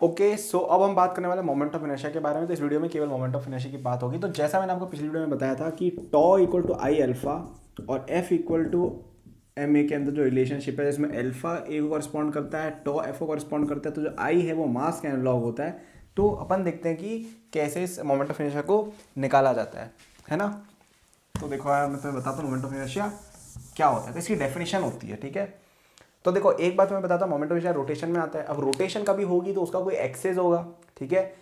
Okay so अब हम बात करने वाले मोमेंट ऑफ इनर्शिया के बारे में। तो इस वीडियो में केवल मोमेंट ऑफ इनर्शिया की बात होगी। तो जैसा मैंने आपको पिछली वीडियो में बताया था कि tau equal to I alpha और F equal to M A के अंदर जो रिलेशनशिप है जिसमें अल्फा ए को कॉरस्पॉन्ड करता है, टॉ एफ को कॉरस्पॉन्ड करता है, तो जो आई है वो मास का एनालॉग होता है। तो अपन देखते हैं कि कैसे इस मोमेंट ऑफ इनर्शिया को निकाला जाता है ना। तो देखो यार, मैं तुम्हें बताता हूँ मोमेंट ऑफ इनर्शिया क्या होता है। तो इसकी डेफिनेशन होती है, ठीक है। तो देखो एक बात मैं बताता हूँ, मोमेंट ऑफ इनर्शिया रोटेशन में आता है। अब रोटेशन कभी होगी तो उसका कोई एक्सेस होगा, ठीक है।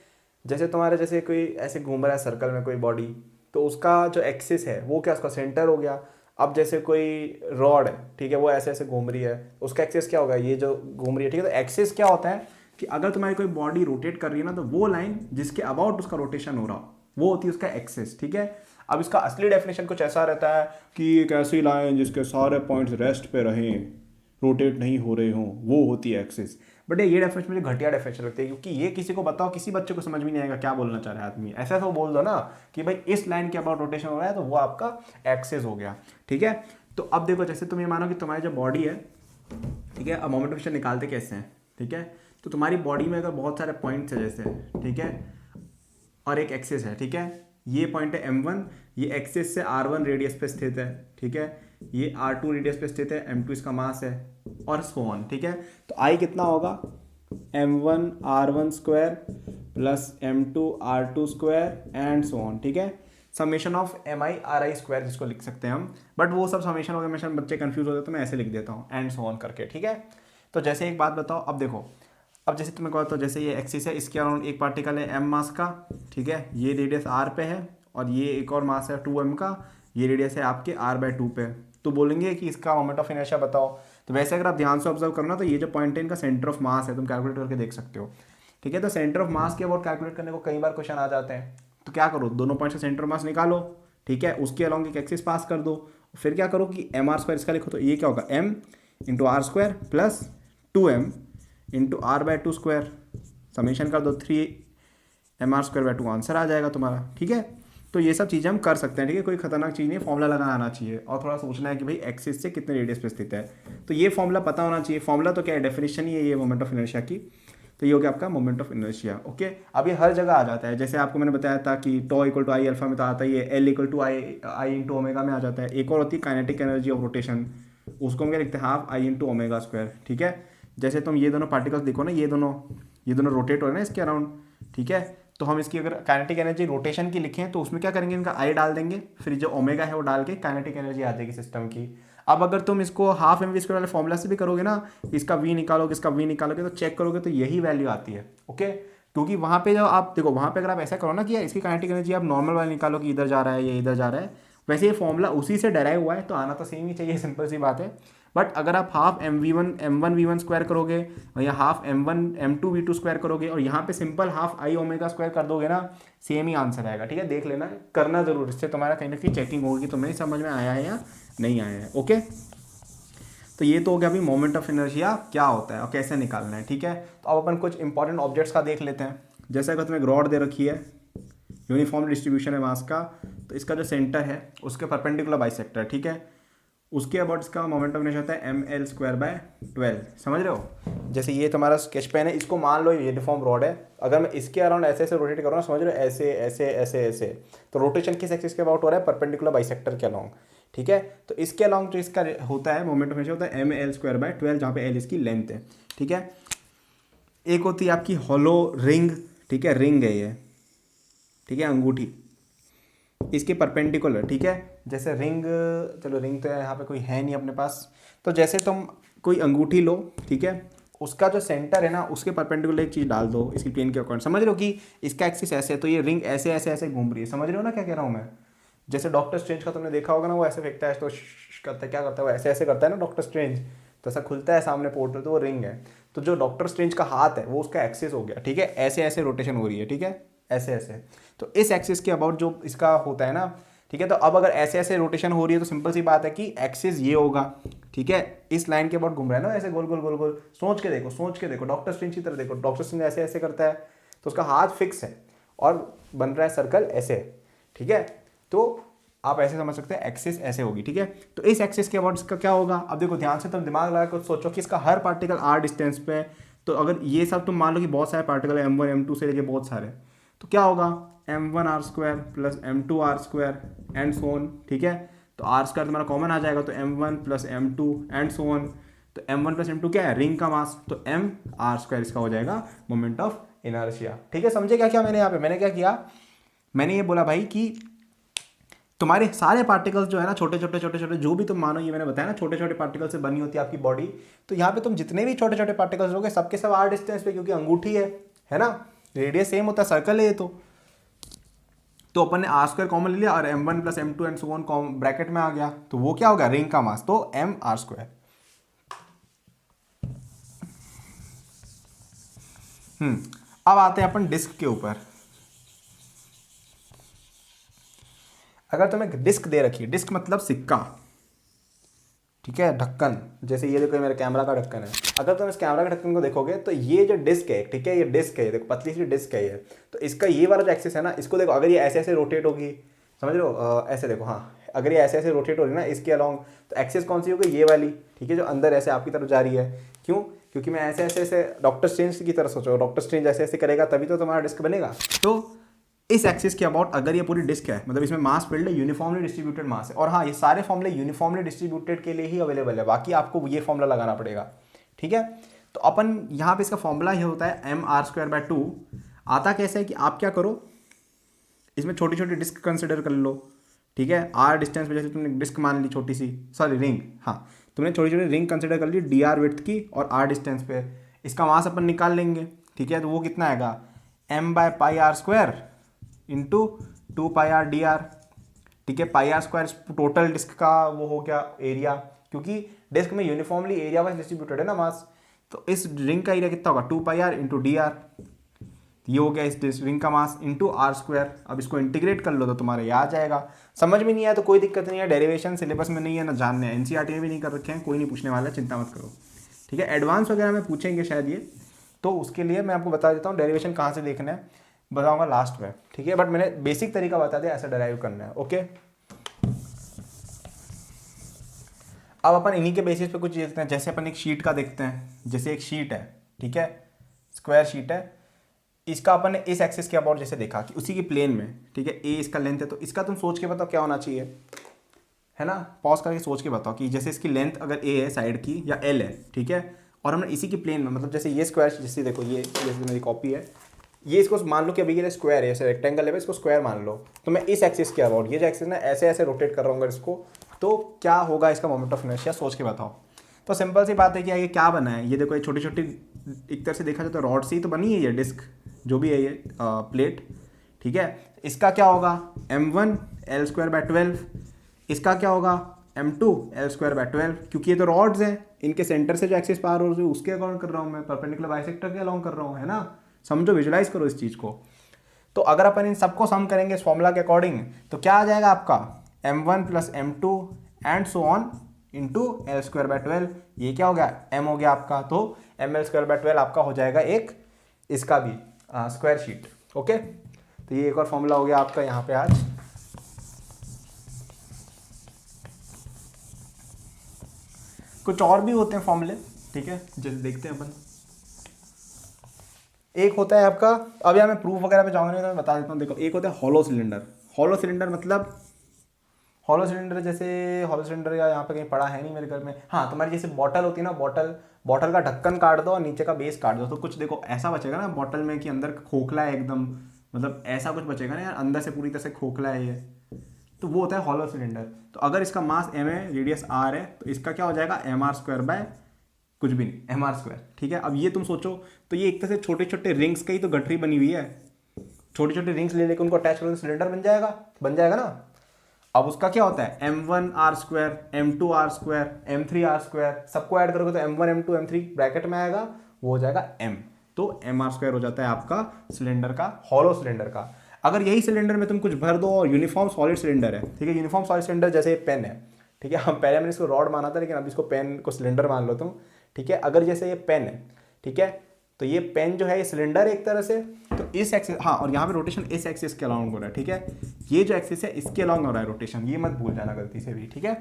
जैसे तुम्हारे जैसे कोई ऐसे घूम रहा है सर्कल में कोई बॉडी, तो उसका जो एक्सिस है वो क्या, उसका सेंटर हो गया। अब जैसे कोई रॉड है, ठीक है, वो ऐसे ऐसे घूम रही है, उसका एक्सिस क्या होगा, ये जो घूम रही है, ठीक है। तो एक्सिस क्या होता है कि अगर तुम्हारी कोई बॉडी रोटेट कर रही है ना, तो वो लाइन जिसके अबाउट उसका रोटेशन हो रहा हो वो होती है उसका एक्सिस, ठीक है। अब इसका असली डेफिनेशन कुछ ऐसा रहता है कि एक ऐसी लाइन जिसके सारे पॉइंट्स रेस्ट पे रहें, रोटेट नहीं हो रहे हों, वो होती है एक्सिस। बट ये डेफिनेशन मुझे घटिया डेफिनेशन लगती है, क्योंकि ये किसी को बताओ, किसी बच्चे को समझ में नहीं आएगा क्या बोलना चाह रहा है आदमी। ऐसा तो बोल दो ना कि भाई इस लाइन के अबाउट रोटेशन हो रहा है तो वो आपका एक्सिस हो गया, ठीक है। तो अब देखो, जैसे तुम ये मानो कि तुम्हारी जो बॉडी है, ठीक है, अब मोमेंट ऑफ इनर्शिया निकालते कैसे हैं, ठीक है। तो तुम्हारी बॉडी में अगर बहुत सारे पॉइंट्स है जैसे, ठीक है, और एक एक्सिस है, ठीक है। ये पॉइंट है m1, ये एक्सिस से r1 रेडियस पे स्थित है, ठीक है। ये r2 रेडियस पे स्थित है, m2 इसका मास है, और सो ऑन, ठीक है। तो I कितना होगा, m1 r1 square plus m2 r2 square and so on, ठीक है। Summation of mi ri square जिसको लिख सकते हैं हम, बट वो सब समेशन हो गया, बच्चे कंफ्यूज हो जाते तो मैं ऐसे लिख देता हूँ एंड सो ऑन करके, ठीक है। तो जैसे एक बात बताओ, अब देखो, अब जैसे तुम्हें कहा तो जैसे ये एक्सिस है, इसके अराउंड एक पार्टिकल है m मास का, ठीक है, ये रेडियस r पे है, और ये एक और मास है 2m का, ये रेडियस है आपके r/2 पे। तो बोलेंगे कि इसका मोमेंट ऑफ इनर्शिया बताओ। तो वैसे अगर आप ध्यान से ऑब्जर्व करो ना, तो ये जो पॉइंट है इनका सेंटर ऑफ मास है, तुम कैलकुलेट करके देख सकते हो, ठीक है। तो सेंटर ऑफ मास के अबाउट कैलकुलेट करने को कई बार क्वेश्चन आ जाते हैं। तो क्या करो, दोनों पॉइंट से सेंटर ऑफ मास निकालो, ठीक है, उसके अलॉन्ग एक एक्सिस पास कर दो, फिर क्या करो कि एम आर स्क्वायर इसका लिखो, तो ये क्या होगा m into R square plus 2m into r/2 square, summation कर दो 3mr²/2 आंसर आ जाएगा तुम्हारा, ठीक है। तो ये सब चीज़ें हम कर सकते हैं, ठीक है, कोई खतरनाक चीज़ नहीं है, फॉर्मूला लगाना आना चाहिए और थोड़ा सोचना है कि भाई एक्सिस से कितने रेडियस पे स्थित है। तो ये फॉर्मूला पता होना चाहिए। फॉर्मूला तो क्या है, डेफिनेशन ही है ये मोमेंट ऑफ इनर्शिया की। तो ये हो गया आपका मोमेंट ऑफ इनर्शिया, ओके। अब ये हर जगह आ जाता है, जैसे आपको मैंने बताया था कि tau equal to I alpha में तो आता ही है, L equal to I into omega में आ जाता है। एक और होती है काइनेटिक एनर्जी ऑफ रोटेशन, उसको हम क्या लिखते हैं, half I into omega square, ठीक है। जैसे तुम ये दोनों पार्टिकल्स देखो ना, ये दोनों रोटेट हो रहे हैं ना इसके अराउंड, ठीक है। तो हम इसकी अगर काइनेटिक एनर्जी रोटेशन की लिखें तो उसमें क्या करेंगे, इनका आई डाल देंगे, फिर जो ओमेगा है वो डाल के काइनेटिक एनर्जी आ जाएगी सिस्टम की। अब अगर तुम इसको हाफ एम वी स्क्वायर वाले फॉर्मूला से भी करोगे ना, इसका वी निकालोगे, इसका वी निकालोगे, तो चेक करोगे तो यही वैल्यू आती है, ओके। क्योंकि वहाँ पे जब आप देखो, वहाँ पे अगर आप ऐसा करो ना कि इसकी काइनेटिक एनर्जी आप नॉर्मल वाली निकालो कि इधर जा रहा है, ये इधर जा रहा है, वैसे ये फॉर्मूला उसी से डराइव हुआ है, तो आना तो सेम ही चाहिए, सिंपल सी बात है। बट अगर आप हाफ m1 v1 स्क्वायर करोगे और या हाफ m2 v2 स्क्वायर करोगे और यहाँ पे simple half I omega square कर दोगे ना, सेम ही आंसर आएगा, ठीक है। देख लेना, करना जरूर, इससे तुम्हारा कहीं ना कहीं चेकिंग होगी कि तुम्हें समझ में आया है या नहीं आया है, ओके। तो ये तो हो गया अभी मोमेंट ऑफ इनर्शिया क्या होता है और कैसे निकालना है, ठीक है। तो अब अपन कुछ इंपॉर्टेंट ऑब्जेक्ट्स का देख लेते हैं। जैसे अगर तुम्हें एक रॉड दे रखी है, यूनिफॉर्म डिस्ट्रीब्यूशन है मास का, तो इसका जो सेंटर है उसके परपेंडिकुलर बाइसेक्टर, ठीक है, उसके अबाउट इसका मोमेंट ऑफ इनर्शिया होता है ml²/12, समझ रहे हो। जैसे ये तुम्हारा स्केच पेन है, इसको मान लो यूनिफॉर्म रॉड है, अगर मैं इसके अराउंड ऐसे ऐसे रोटेट करूँ ना, समझ रहे हो, ऐसे ऐसे ऐसे ऐसे, तो रोटेशन किस एक्सिस के अबाउट हो रहा है, परपेंडिकुलर बाइसेक्टर के अलाउंग, ठीक है। तो इसके अलाउंग जो इसका होता है मोमेंट ऑफ इनर्शिया होता है ml²/12, जहाँ पे l इसकी लेंथ है, ठीक है। एक होती है आपकी हॉलो रिंग, ठीक है, रिंग है ये, ठीक है, अंगूठी इसके परपेंडिकुलर, ठीक है। जैसे रिंग, चलो रिंग तो यहाँ पे कोई है नहीं अपने पास, तो जैसे तुम कोई अंगूठी लो, ठीक है, उसका जो सेंटर है ना उसके परपेंडिकुलर एक चीज़ डाल दो इसकी प्लेन के अकॉर्डिंग, समझ रहे हो कि इसका एक्सिस ऐसे है, तो ये रिंग ऐसे ऐसे ऐसे घूम रही है, समझ रहे हो ना क्या कह रहा हूँ मैं। जैसे डॉक्टर स्ट्रेंज का तुमने देखा होगा ना, वो ऐसे फेंकता है तो करता है, क्या करता है, वो ऐसे ऐसे करता है ना डॉक्टर स्ट्रेंज, तो ऐसा खुलता है सामने पोर्टल, तो वो रिंग है। तो जो डॉक्टर स्ट्रेंज का हाथ है वो उसका एक्सिस हो गया, ठीक है, ऐसे ऐसे रोटेशन हो रही है, ठीक है, ऐसे ऐसे। तो इस एक्सिस के अबाउट जो इसका होता है ना, ठीक है। तो अब अगर ऐसे ऐसे रोटेशन हो रही है तो सिंपल सी बात है कि एक्सिस ये होगा, ठीक है, इस लाइन के अबाउट घूम रहा है ना, ऐसे गोल गोल गोल गोल, सोच के देखो, सोच के देखो, डॉक्टर स्ट्रेंज की तरह देखो, डॉक्टर स्ट्रेंज ऐसे ऐसे करता है तो उसका हाथ फिक्स है और बन रहा है सर्कल ऐसे, ठीक है। तो आप ऐसे समझ सकते हैं एक्सिस ऐसे होगी, ठीक है। तो इस एक्सिस के अबाउट इसका क्या होगा, अब देखो ध्यान से तुम दिमाग लगा कर सोचो कि इसका हर पार्टिकल r डिस्टेंस पे तो अगर ये सब तुम मान लो कि बहुत सारे पार्टिकल है, M1 M2 से लेके बहुत सारे, तो क्या होगा M1r² plus M2r² and so on, ठीक है। तो r² तुम्हारा कॉमन आ जाएगा, तो M1 plus M2 and so on. तो M1 प्लस M2 क्या है, रिंग का मास, तो mr² इसका हो जाएगा मोमेंट ऑफ इनर्शिया, ठीक है। समझे क्या क्या मैंने यहाँ पे, मैंने क्या किया, मैंने ये बोला भाई कि तुम्हारे सारे पार्टिकल्स जो है ना, छोटे छोटे छोटे छोटे जो भी तुम मानो, ये मैंने बताया ना छोटे छोटे पार्टिकल से बनी होती है आपकी बॉडी, तो यहाँ पे तुम जितने भी छोटे छोटे पार्टिकल्स लोगे सबके सब r डिस्टेंस पे, क्योंकि अंगूठी है ना, रेडियस सेम होता है, सर्कल है ये तो अपन ने r² कॉमन ले लिया और M1 plus M2 and so on bracket में आ गया, तो वो क्या हो गया, रिंग का मास, तो mr²। अब आते हैं अपन डिस्क के ऊपर। अगर तुम्हें डिस्क दे रखी है, डिस्क मतलब सिक्का, ठीक है, ढक्कन, जैसे ये देखो मेरे कैमरा का ढक्कन है, अगर तुम इस कैमरा के ढक्कन को देखोगे तो ये जो डिस्क है, ठीक है, ये डिस्क है, देखो पतली सी डिस्क है ये, तो इसका ये वाला जो एक्सिस है ना, इसको देखो, अगर ये ऐसे ऐसे रोटेट होगी, समझ रहे हो, ऐसे देखो, हाँ, अगर ये ऐसे ऐसे रोटेट हो रही ना इसके अलॉन्ग, तो एक्सिस कौन सी होगी, ये वाली, ठीक है, जो अंदर ऐसे आपकी तरफ जा रही है। क्यों, क्योंकि मैं ऐसे ऐसे ऐसे डॉक्टर स्ट्रेंज की तरह सोचो, डॉक्टर स्ट्रेंज ऐसे ऐसे करेगा तभी तो तुम्हारा डिस्क बनेगा। तो इस एक्सिस के अबाउट अगर ये पूरी डिस्क है, मतलब इसमें मास फील्ड है, यूनिफॉर्मली डिस्ट्रीब्यूटेड मास है, और हाँ ये सारे फॉर्मूले यूनिफॉर्मली डिस्ट्रीब्यूटेड के लिए ही अवेलेबल है, बाकी आपको ये फॉर्मूला लगाना पड़ेगा, ठीक है। तो अपन यहाँ पे इसका फॉर्मूला ये होता है mr²/2। आता कैसे है कि आप क्या करो, इसमें छोटी छोटी डिस्क कंसिडर कर लो, ठीक है, r डिस्टेंस पे, जैसे तुमने डिस्क मान ली छोटी सी, सॉरी रिंग, हाँ तुमने छोटी छोटी रिंग कंसिडर कर ली dr विड्थ की और r डिस्टेंस पे, इसका मास अपन निकाल लेंगे, ठीक है। तो वो कितना आएगा, m/πr² इंटू 2πr/dr, ठीक है। πr² टोटल डिस्क का वो हो गया एरिया, क्योंकि डिस्क में यूनिफॉर्मली एरिया वाइज डिस्ट्रीब्यूटेड है ना मास, तो इस रिंग का एरिया कितना होगा, 2πr इंटू dr, ये हो गया इस रिंग का मास इंटू r²। अब इसको इंटीग्रेट कर लो तो तुम्हारा ये आ जाएगा। समझ में नहीं आया तो कोई दिक्कत नहीं है, डेरिवेशन सिलेबस में नहीं है ना, जानने हैं, एनसीईआरटी में भी नहीं कर रखे हैं, कोई नहीं पूछने वाला है, चिंता मत करो, ठीक है। एडवांस वगैरह में पूछेंगे शायद ये, तो उसके लिए मैं आपको बता देता हूँ डेरिवेशन कहाँ से देखना है, बताऊंगा लास्ट में, ठीक है, बट मैंने बेसिक तरीका बता दिया ऐसा डराइव करना है, ओके। अब अपन इन्हीं के बेसिस पे कुछ देखते हैं, जैसे अपन एक शीट का देखते हैं, जैसे एक शीट है, ठीक है, स्क्वायर शीट है, इसका अपन ने इस एक्सिस के अबाउट जैसे देखा कि उसी की प्लेन में, ठीक है, ए इसका लेंथ है, तो इसका तुम सोच के बताओ क्या होना चाहिए, है ना, पॉज करके सोच के बताओ कि जैसे इसकी लेंथ अगर ए है साइड की या एल है, ठीक है, और हमने इसी की प्लेन में, मतलब जैसे ये स्क्वायर, जैसे देखो ये जैसे मेरी कॉपी है, ये इसको मान लो कि अभी ये स्क्वायर है, ऐसे रेक्टेंगल है, इसको स्क्वायर मान लो, तो मैं इस एक्सिस के अबाउट, ये जो एक्सिस ना ऐसे ऐसे रोटेट कर रहा हूँ इसको, तो क्या होगा इसका मोमेंट ऑफ इनर्शिया, सोच के बताओ। तो सिंपल सी बात है कि ये क्या बना है, ये देखो ये छोटी छोटी, एक तरह से देखा जाए तो रॉड से ही तो बनी है ये डिस्क, जो भी है ये प्लेट, ठीक है। इसका क्या होगा m1 l²/12, इसका क्या होगा m2 l²/12, क्योंकि ये तो रॉड्स हैं, इनके सेंटर से जो एक्सिस पार हो रही है उसके अकाउंट कर रहा हूँ मैं, परपेंडिकुलर बाइसेक्टर के अलाउंग कर रहा हूँ, है ना, समझो, विजुलाइज करो इस चीज़ को। तो अगर अपन इन सबको सम करेंगे इस फॉर्मूला के अकॉर्डिंग, तो क्या आ जाएगा आपका m1 plus M2 and so on into l²/12, ये क्या हो गया, m हो गया आपका, तो ml²/12 आपका हो जाएगा एक इसका भी स्क्वायर शीट, ओके। तो ये एक और फॉर्मूला हो गया आपका यहाँ पे आज। कुछ और भी होते हैं फॉर्मूले, ठीक है, जैसे देखते हैं अपन। एक होता है आपका, अब यहाँ मैं प्रूफ वगैरह पे जाऊँगा नहीं तो मैं बता देता हूँ, देखो एक होता है हॉलो सिलेंडर। हॉलो सिलेंडर मतलब, हॉलो सिलेंडर जैसे, हॉलो सिलेंडर या यहाँ पे कहीं पड़ा है नहीं मेरे घर में, हाँ तुम्हारी जैसे बॉटल होती है ना, बॉटल का ढक्कन काट दो और नीचे का बेस काट दो, तो कुछ देखो ऐसा बचेगा ना बॉटल में कि अंदर खोखला है एकदम, मतलब ऐसा कुछ बचेगा ना यार, अंदर से पूरी तरह से खोखला है ये, तो वो होता है हॉलो सिलेंडर। तो अगर इसका मास m है, रेडियस r है, तो इसका क्या हो जाएगा mr² कुछ भी नहीं, mr², ठीक है। अब ये तुम सोचो, तो ये एक तरह से छोटे छोटे रिंग्स का ही तो गठरी बनी हुई है, छोटी छोटी रिंग्स ले लेकर उनको अटैच करो, सिलेंडर बन जाएगा ना। अब उसका क्या होता है m1r², m2r², m3r², सबको ऐड करोगे तो m1 m2 m3 ब्रैकेट में आएगा, वो हो जाएगा m, तो mr² हो जाता है आपका सिलेंडर का, हॉलो सिलेंडर का। अगर यही सिलेंडर में तुम कुछ भर दो और यूनिफॉर्म सॉलिड सिलेंडर है, ठीक है, यूनिफॉर्म सॉलिड सिलेंडर जैसे पेन है, ठीक है, हम पहले मैंने इसको रॉड माना था, लेकिन अब इसको पेन को सिलेंडर मान लो तुम, ठीक है। अगर जैसे ये पेन है, ठीक है, तो ये पेन जो है ये सिलेंडर है एक तरह से, तो इस एक्सिस, हाँ, और यहाँ पे रोटेशन इस एक्सिस के अलाउंग हो रहा है, ठीक है, ये जो एक्सिस है इसके अलाउंग हो रहा है रोटेशन, ये मत भूल जाना गलती से भी, ठीक है।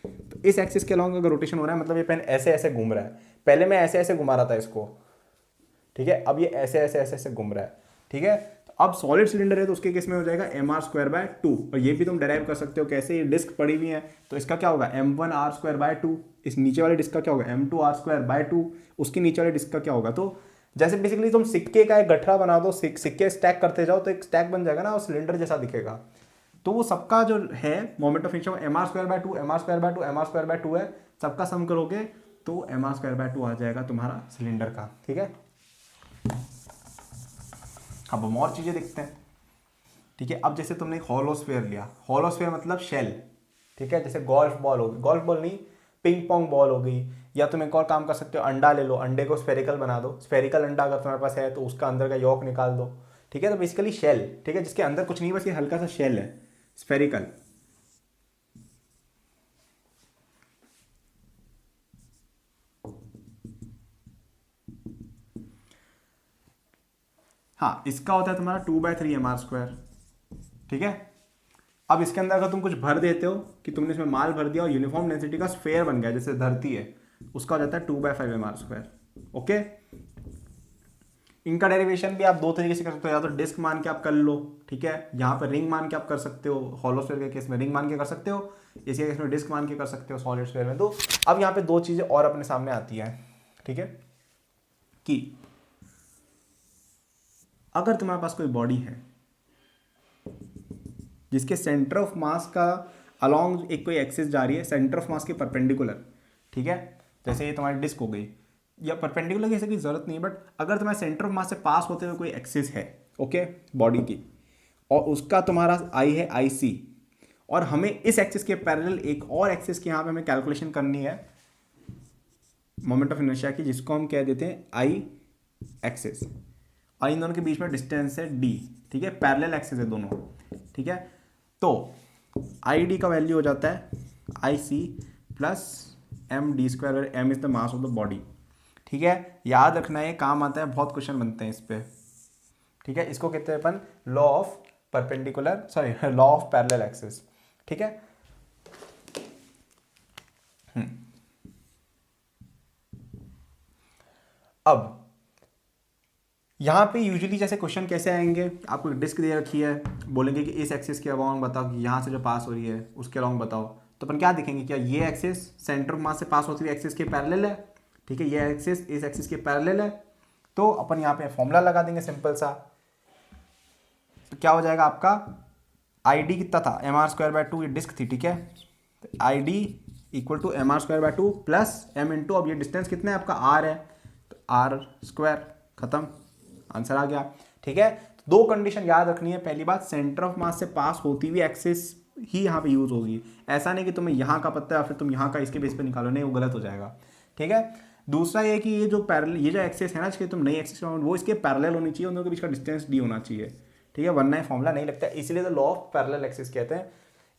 तो इस एक्सिस के अलाउंग अगर रोटेशन हो रहा है मतलब ये पेन ऐसे ऐसे घूम रहा है, पहले मैं ऐसे ऐसे घुमा रहा था इसको, ठीक है। अब ये ऐसे ऐसे ऐसे ऐसे घूम रहा है, ठीक है। तो अब सॉलिड सिलेंडर है तो उसके केस में हो जाएगा mr² 2, और ये भी तुम डेराइव कर सकते हो कैसे, ये डिस्क पड़ी हुई है तो इसका क्या होगा m1r²/2, इस नीचे वाले डिस्क का क्या होगा m2r²/2, उसके नीचे वाले डिस्क का क्या होगा। तो जैसे बेसिकली तुम सिक्के का एक गठरा बना दो, सिक्के स्टैक करते जाओ तो एक स्टैक बन जाएगा ना, और सिलेंडर जैसा दिखेगा। तो वो सबका जो है moment of inertia mr²/2 mr²/2 mr²/2 है, सबका सम करोगे तो mr²/2 आ जाएगा तुम्हारा सिलेंडर का, ठीक है। अब हम और चीजें देखते हैं, ठीक है। अब जैसे तुमने एक हॉलोस्फेयर लिया, हॉलोस्फेयर मतलब शेल, ठीक है। जैसे गोल्फ बॉल हो गई, गोल्फ बॉल नहीं, पिंग पोंग बॉल हो गई, या तुम एक और काम कर सकते हो, अंडा ले लो, अंडे को स्फेरिकल बना दो, स्फेरिकल अंडा अगर तुम्हारे पास है तो उसका अंदर का यॉक निकाल दो, ठीक है। तो बेसिकली शेल, ठीक है, जिसके अंदर कुछ नहीं, बस ये हल्का सा शेल है, स्फेरिकल। हाँ, इसका होता है तुम्हारा 2/3 mr², ठीक है। अब इसके अंदर अगर तुम कुछ भर देते हो कि तुमने इसमें माल भर दिया और यूनिफॉर्म डेंसिटी का स्फेयर बन गया जैसे धरती है, उसका हो जाता है 2/5 mr², ओके। इनका डेरिवेशन भी आप दो तरीके से कर सकते हो, या तो डिस्क मान के आप कर लो, ठीक है, यहाँ पर रिंग मान के आप कर सकते हो, हॉलोस्फेयर के केस में रिंग मान के कर सकते हो, इसके केस में डिस्क मान के कर सकते हो सॉलिड स्फेयर में। तो अब यहाँ पे दो चीजें और अपने सामने आती है, ठीक है, कि अगर तुम्हारे पास कोई बॉडी है जिसके सेंटर ऑफ मास का अलोंग एक कोई एक्सिस जा रही है, सेंटर ऑफ मास के परपेंडिकुलर, ठीक है, जैसे ये तुम्हारी डिस्क हो गई, या परपेंडिकुलर की ऐसे की जरूरत नहीं है, बट अगर तुम्हारे सेंटर ऑफ मास से पास होते हुए कोई एक्सिस है, ओके, बॉडी की, और उसका तुम्हारा आई है IC, और हमें इस एक्सिस के पैरेलल एक और एक्सिस की यहाँ पे हमें कैलकुलेशन करनी है मोमेंट ऑफ इनर्शिया की, जिसको हम कह देते हैं I एक्सिस, और इन दोनों के बीच में डिस्टेंस है d, ठीक है, पैरेलल एक्सिस है दोनों, ठीक है। तो ID का वैल्यू हो जाता है IC plus md², m is the mass of the body, ठीक है। याद रखना है, काम आता है, बहुत क्वेश्चन बनते हैं इस पे, ठीक है। इसको कहते हैं अपन law of perpendicular, sorry law of parallel axis, ठीक है। अब यहाँ पे यूजुअली जैसे क्वेश्चन कैसे आएंगे, आपको एक डिस्क दे रखी है, बोलेंगे कि इस एक्सिस के अलोंग बताओ कि यहाँ से जो पास हो रही है उसके अलोंग बताओ, तो अपन क्या देखेंगे, क्या ये एक्सिस सेंटर ऑफ मास से पास होती हुई एक्सिस के पैरेलल है, ठीक है, ये एक्सिस इस एक्सिस के पैरेलल है, तो अपन यहाँ पे फॉर्मूला लगा देंगे सिंपल सा। तो क्या हो जाएगा आपका, ID कितना था mr²/2, ये डिस्क थी, ठीक है, तो ID = mr²/2 plus m into, अब ये डिस्टेंस कितना है आपका r है, तो r², खत्म, आंसर आ गया, ठीक है। तो दो कंडीशन याद रखनी है, पहली बात सेंटर ऑफ मास से पास होती हुई एक्सिस ही यहाँ पे यूज होगी, ऐसा नहीं कि तुम्हें यहाँ का पता है फिर तुम यहाँ का इसके बेस पे निकालो, नहीं, वो गलत हो जाएगा, ठीक है। दूसरा ये कि ये जो पैरेलल, ये जो एक्सिस है ना, जिसके तुम नई एक्सिस वो इसके पैरेलल होनी चाहिए, उन दोनों के बीच का डिस्टेंस d होना चाहिए, ठीक है, वरना ये फॉर्मूला नहीं लगता, इसलिए तो लॉ ऑफ पैरेलल एक्सिस कहते हैं।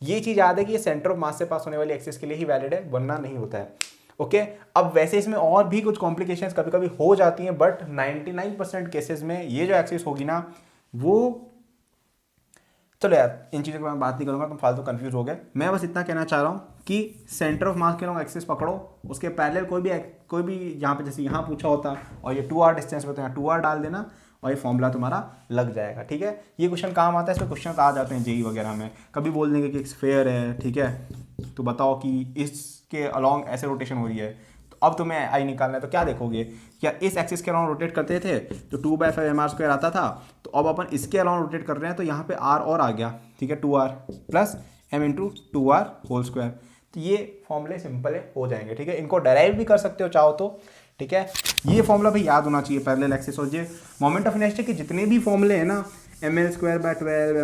ये चीज याद है कि ये सेंटर ऑफ मास से पास होने वाली एक्सिस के लिए ही वैलिड है, वरना नहीं होता है, ओके। अब वैसे इसमें और भी कुछ कॉम्प्लिकेशंस कभी कभी हो जाती हैं, बट 99% केसेस में ये जो एक्सिस होगी ना, वो, चलो यार इन चीज़ों की मैं बात नहीं करूंगा, तुम फालतू कंफ्यूज हो गए। मैं बस इतना कहना चाह रहा हूँ कि सेंटर ऑफ मास के लोग एक्सिस पकड़ो, उसके पैरेलल कोई भी यहाँ पे जैसे यहाँ पूछा होता और ये 2r डिस्टेंस पे, तो यहाँ 2r डाल देना और ये फॉर्मूला तुम्हारा लग जाएगा, ठीक है। ये क्वेश्चन काम आता है, इसमें क्वेश्चन आ जाते हैं जेई वगैरह में, कभी बोल देंगे कि एक स्फेयर है, ठीक है, तो बताओ कि इसके अलॉन्ग ऐसे रोटेशन हो रही है, तो अब तुम्हें आई निकालना है, तो क्या देखोगे, क्या इस एक्सिस के अलॉन्ग रोटेट करते थे तो 2/5 mr² आता था, तो अब अपन इसके अलॉन्ग रोटेट कर रहे हैं तो यहाँ पे r और आ गया, ठीक है, 2r plus m into 2r whole square. तो ये फॉर्मूले सिंपल है, हो जाएंगे, ठीक है, इनको डेराइव भी कर सकते हो चाहो तो, ठीक है। ये फॉर्मूला भी याद होना चाहिए पैरेलल एक्सिस, और ये मोमेंट ऑफ इनर्शिया के जितने भी फॉर्मूले हैं ना, ml²/12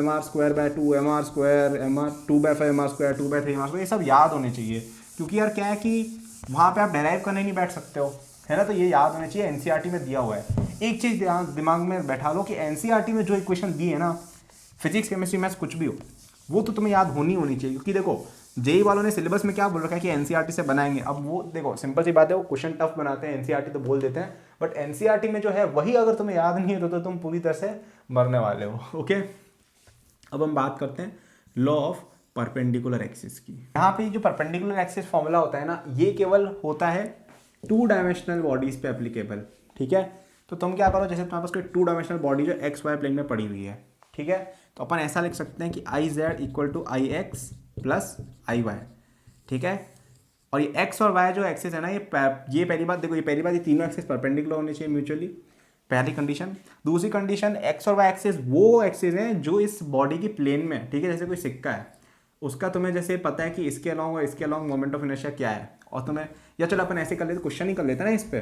mr²/2 mr², 2/5 mr², 2/3 mr², ये सब याद होने चाहिए, क्योंकि यार क्या है कि वहाँ पे आप डेराइव करने नहीं बैठ सकते हो, है ना, तो ये याद होने चाहिए, एनसीईआरटी में दिया हुआ है। एक चीज़ दिमाग में बैठा लो कि एनसीईआरटी में जो इक्वेशन दी है ना, फिजिक्स केमिस्ट्री मैथ्स कुछ भी हो, वो तो तुम्हें याद होनी चाहिए, क्योंकि देखो जेई वालों ने सिलेबस में क्या बोल रखा है कि एनसीईआरटी से बनाएंगे। अब वो देखो सिंपल सी बात है, वो क्वेश्चन टफ बनाते हैं, एनसीईआरटी तो बोल देते हैं, बट एनसीईआरटी में जो है वही अगर तुम्हें याद नहीं है तो तुम पूरी तरह से मरने वाले हो, ओके। अब हम बात करते हैं लॉ ऑफ परपेंडिकुलर एक्सिस की। यहाँ पे जो परपेंडिकुलर एक्सिस फॉर्मूला होता है ना, ये केवल होता है 2 डायमेंशनल बॉडीज पे एप्लीकेबल, ठीक है। तो तुम क्या करो, जैसे तुम्हारे पास कोई 2 डायमेंशनल बॉडी जो एक्स वाई प्लेन में पड़ी हुई है, ठीक है, तो अपन ऐसा लिख सकते हैं कि I Z equal to I X plus I Y, ठीक है। और ये एक्स और वाई जो एक्सिस है ना, ये पहली बात देखो, ये पहली बात, ये तीनों एक्सिस परपेंडिकुलर होने चाहिए म्यूचुअली, पहली कंडीशन। दूसरी कंडीशन, एक्स और वाई एक्सिस वो एक्सिस हैं जो इस बॉडी की प्लेन में, ठीक है, जैसे कोई सिक्का है, उसका तुम्हें जैसे पता है कि इसके अलॉन्ग और इसके अलॉन्ग मोमेंट ऑफ इनर्शिया क्या है, और तुम्हें, या चलो अपन ऐसे कर लेते, क्वेश्चन ही कर लेते हैं ना इस पर,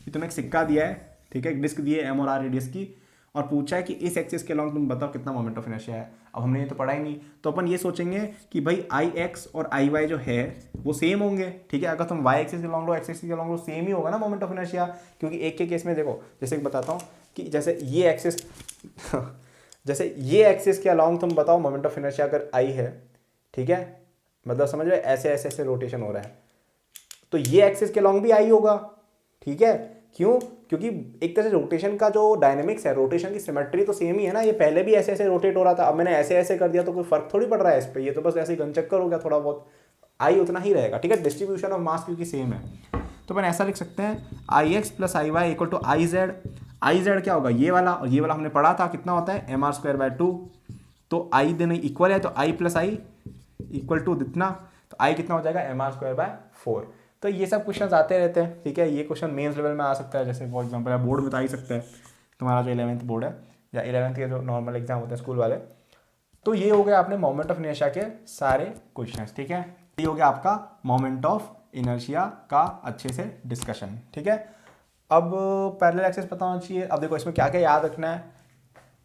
कि तुम्हें एक सिक्का दिया है, ठीक है, एक डिस्क दी है एम और आर रेडियस की, और पूछा है कि इस एक्सिस के अलॉन्ग तुम बताओ कितना मोमेंट ऑफ इनर्शिया है। अब हमने ये तो पढ़ा ही नहीं, तो अपन ये सोचेंगे कि भाई आई एक्स और आई वाई जो है वो सेम होंगे, ठीक है। अगर तुम वाई एक्सिस के अलॉन्ग लो, एक्स एक्सिस के अलॉन्ग लो, सेम ही होगा ना मोमेंट ऑफ इनर्शिया, क्योंकि एक के केस में देखो, जैसे बताता हूँ कि जैसे ये एक्सिस जैसे ये एक्सिस के अलॉन्ग तुम बताओ मोमेंट ऑफ इनर्शिया अगर आई है, ठीक है, मतलब समझ रहे, ऐसे ऐसे ऐसे रोटेशन हो रहा है, तो ये एक्सिस के अलॉन्ग भी आई होगा, ठीक है। क्यों? क्योंकि एक तरह से रोटेशन का जो डायनेमिक्स है, रोटेशन की सिमेट्री तो सेम ही है ना, ये पहले भी ऐसे ऐसे रोटेट हो रहा था, अब मैंने ऐसे ऐसे कर दिया तो कोई फर्क थोड़ी पड़ रहा है इस पर, ये तो बस ऐसे ही घनचक्कर हो गया थोड़ा बहुत, आई उतना ही रहेगा, ठीक है, डिस्ट्रीब्यूशन ऑफ मास क्योंकि सेम है। तो अपन ऐसा लिख सकते हैं I X plus I Y equal to I Z क्या होगा, ये वाला, और ये वाला हमने पढ़ा था कितना होता है एम आर स्क्वायर बाय 2, तो आई देने इक्वल है, तो आई प्लस आई इक्वल टू इतना, तो आई कितना हो जाएगा एम आर स्क्वायर बाय 4। तो ये सब क्वेश्चन आते रहते हैं, ठीक है, ये क्वेश्चन मेंस लेवल में आ सकता है, जैसे फॉर एग्जांपल बोर्ड में तो आ ही सकता है, तुम्हारा जो 11th बोर्ड है या 11th के जो नॉर्मल एग्जाम होते हैं स्कूल वाले। तो ये हो गया आपने मोमेंट ऑफ इनर्शिया के सारे क्वेश्चन, ठीक है, ये हो गया आपका मोमेंट ऑफ इनर्शिया का अच्छे से डिस्कशन, ठीक है। अब पैरेलल एक्सिस पता होना चाहिए। अब देखो इसमें क्या क्या याद रखना है।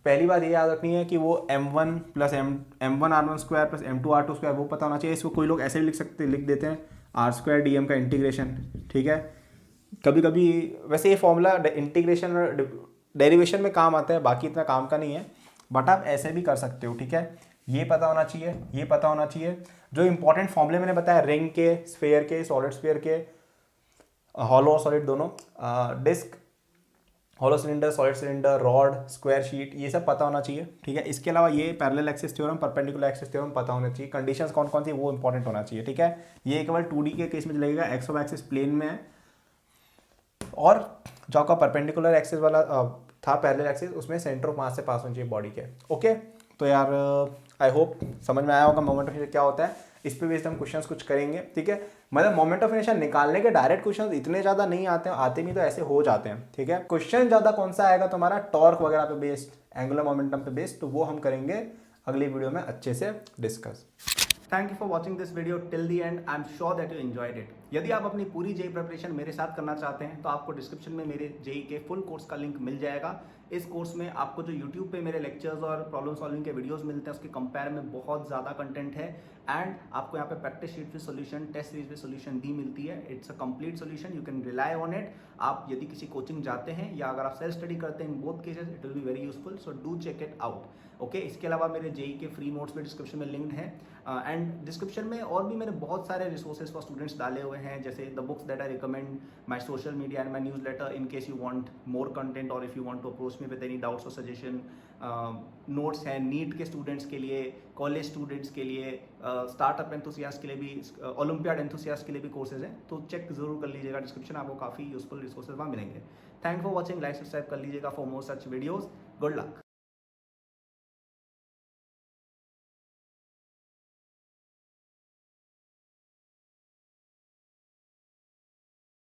पहली बात ये याद रखनी है कि वो m1 plus m1 r1 square plus m2 r2 square वो पता होना चाहिए। इसको कोई लोग ऐसे भी लिख देते हैं आर स्क्वायर डी एम का इंटीग्रेशन, ठीक है। कभी कभी वैसे ये फॉर्मूला इंटीग्रेशन डेरिवेशन में काम आता है, बाकी इतना काम का नहीं है, बट आप ऐसे भी कर सकते हो, ठीक है। ये पता होना चाहिए, ये पता होना चाहिए। जो इंपॉर्टेंट फॉर्मूले मैंने बताया, रिंग के, स्फेयर के, सॉलिड स्फेयर के, हॉलो और सॉलिड दोनों, disc, hollow cylinder, solid cylinder, rod, square sheet, ये सब पता होना चाहिए, ठीक है। इसके अलावा ये parallel axis theorem, perpendicular axis theorem पता होना चाहिए। कंडीशंस कौन कौन सी वो इंपॉर्टेंट होना चाहिए, ठीक है। ये केवल 2D के केस में लगेगा, एक्स ऑफ एक्सिस प्लेन में है, और जो आपका परपेंडिकुलर एक्सिस वाला था पैरेलल एक्सिस, उसमें सेंटर ऑफ मास से पास होनी चाहिए बॉडी के, ओके। तो यार आई होप समझ में आया होगा मोमेंट ऑफ इनर्शिया क्या होता है। इस पे बेस्ड हम क्वेश्चंस कुछ करेंगे, ठीक है। मतलब मोमेंट ऑफ इनर्शिया निकालने के डायरेक्ट क्वेश्चंस इतने ज़्यादा नहीं आते हैं, आते नहीं तो ऐसे हो जाते हैं, ठीक है। क्वेश्चन ज़्यादा कौन सा आएगा तो हमारा टॉर्क वगैरह पे बेस्ड, एंगुलर मोमेंटम पे बेस्ड, तो वो हम करेंगे अगली वीडियो में अच्छे से discuss. Thank you for watching this video till the and. I am sure that you enjoyed it. यदि आप अपनी पूरी जेई प्रिपरेशन मेरे साथ करना चाहते हैं तो आपको डिस्क्रिप्शन में मेरे जेई के फुल कोर्स का लिंक मिल जाएगा। इस कोर्स में आपको जो यूट्यूब पे मेरे लेक्चर्स और प्रॉब्लम सॉल्विंग के वीडियोस मिलते हैं, उसके कंपेयर में बहुत ज़्यादा कंटेंट है, एंड आपको यहाँ पे प्रैक्टिस शीट पे सोल्यूशन, टेस्ट सीरीज पे सोल्यूशन भी मिलती है। It's a complete solution, you can rely on it. आप यदि किसी कोचिंग जाते हैं या अगर आप सेल्फ स्टडी करते हैं, in both cases it will be very useful, so do check it out, okay. इसके अलावा मेरे जेई के फ्री नोट्स भी डिस्क्रिप्शन में लिंक्ड हैं, एंड डिस्क्रिप्शन में और भी मैंने बहुत सारे रिसोर्सेज फॉर स्टूडेंट्स डाले हुए हैं, जैसे the books that I recommend, my social media and my newsletter in case you want more content और if you want to approach me with any doubts और सजेशन। नोट्स हैं NEET के students के लिए, कॉलेज स्टूडेंट्स के लिए, startup enthusiast के लिए भी, ओलंपियाड एंथुसियास्ट के लिए भी कोर्सेज हैं, तो चेक जरूर कर लीजिएगा डिस्क्रिप्शन, आपको काफ़ी यूजफुल रिसोर्सेज वहाँ मिलेंगे। Thank for watching, like subscribe कर लीजिएगा for more such videos. Good luck.